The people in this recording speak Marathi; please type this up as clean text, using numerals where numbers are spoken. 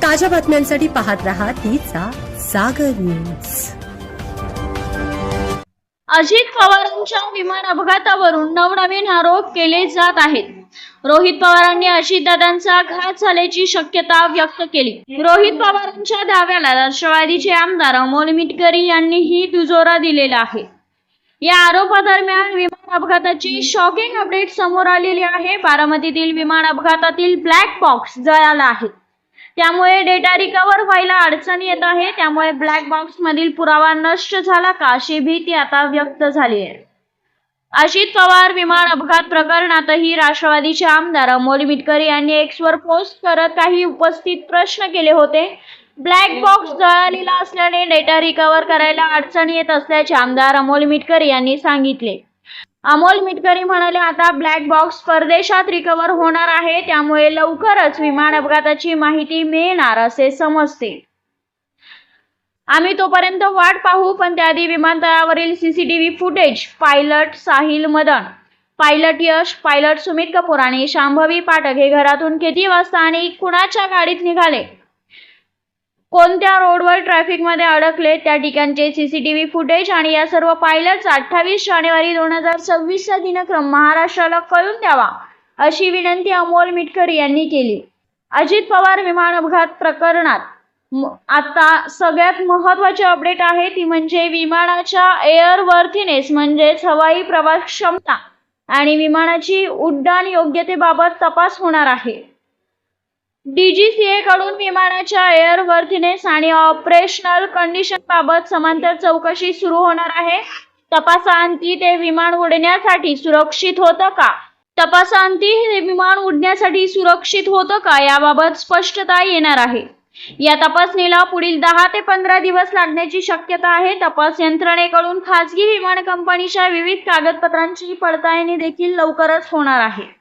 ताज्या बातम्यांसाठी पाहत रहा तिचा सागर न्यूज। अजित पवारांच्या विमान अपघातावरून नवनवीन आरोप केले जात आहेत। रोहित पवारांनी अजितदादांचा घात झाल्याची शक्यता व्यक्त केली। रोहित पवारांच्या दाव्याला राष्ट्रवादीचे आमदार अमोल मिटकरी यांनीही दुजोरा दिलेला आहे। या आरोपादरम्यान विमान अपघाताची शॉकिंग अपडेट समोर आलेली आहे। बारामतीतील विमान अपघातातील ब्लॅक बॉक्स जळाला आहे, त्यामुळे डेटा रिकव्हर व्हायला अडचणी येत आहे। त्यामुळे ब्लॅक बॉक्स मधील पुरावा नष्ट झाला का अशी भीती आता व्यक्त झाली आहे। अजित पवार विमान अपघात प्रकरणातही राष्ट्रवादीचे आमदार अमोल मिटकरी यांनी एक्सवर पोस्ट करत काही उपस्थित प्रश्न केले होते। ब्लॅक बॉक्स जळालेला असल्याने डेटा रिकव्हर करायला अडचणी येत असल्याचे आमदार अमोल मिटकरी यांनी सांगितले। अमोल मिटकरी म्हणाले, आता ब्लॅक बॉक्स परदेशात रिकव्हर होणार आहे, त्यामुळे लवकरच विमान अपघाताची माहिती मिळणार असे समजते। आम्ही तोपर्यंत वाट पाहू, पण त्याआधी विमानतळावरील CCTV footage pilot Sahil Madan, pilot Yash, pilot Sumit Kapoor आणि शांभवी पाठक हे घरातून किती वाजता आणि कुणाच्या गाडीत निघाले, कोणत्या रोडवर ट्रॅफिक मध्ये अडकले, त्या ठिकाणचे सीसीटीव्ही फुटेज आणि या सर्व पायलट्स 28 जानेवारी 2026 चा दिनक्रम महाराष्ट्राला कळून द्यावा अशी विनंती अमोल मिटकरी यांनी केली। अजित पवार विमान अपघात प्रकरणात आता सगळ्यात महत्त्वाची अपडेट आहे ती म्हणजे विमानाच्या एअरवर्थीनेस म्हणजेच हवाई प्रवास क्षमता आणि विमानाची उड्डाण योग्यतेबाबत तपास होणार आहे। DGCA कडून विमानाच्या एअरवर्थीनेस आणि ऑपरेशनल कंडिशन बाबत समांतर चौकशी सुरू होणार आहे। तपासाअंती ते विमान उडण्यासाठी सुरक्षित होतं का? याबाबत स्पष्टता येणार आहे। या तपासणीला पुढील 10 ते 15 दिवस लागण्याची शक्यता आहे। तपास यंत्रणेकडून खासगी विमान कंपनीच्या विविध कागदपत्रांची पडताळणी देखील लवकरच होणार आहे।